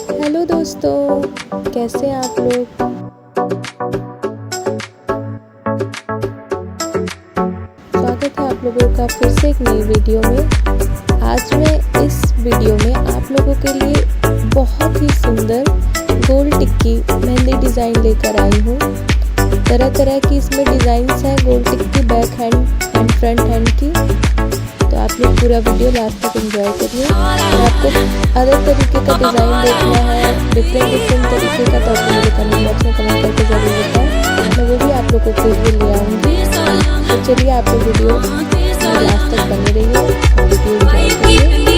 Hello दोस्तों, कैसे हैं आप लोग। स्वागत है आप लोगों का फिर से एक नई वीडियो में। आज मैं इस वीडियो में आप लोगों के लिए बहुत ही सुंदर गोल्ड टिक्की मेहंदी डिज़ाइन लेकर आई हूँ। तरह तरह की इसमें डिज़ाइंस हैं gold tikki back hand and front hand की। तो आप लोग पूरा वीडियो लास्ट तक एंजॉय करिए। और आपको अदर तरीके का डिज़ाइन देखना है, डिफरेंट तरीके का, तो आप मुझे कमेंट बॉक्स में कमेंट करके ज़रूर बताएं। मैं वो भी आप लोगों के लिए ले आऊँगी। तो चलिए आप लोग वीडियो लास्ट तक बने रहिए, वीडियो एंजॉय करिए।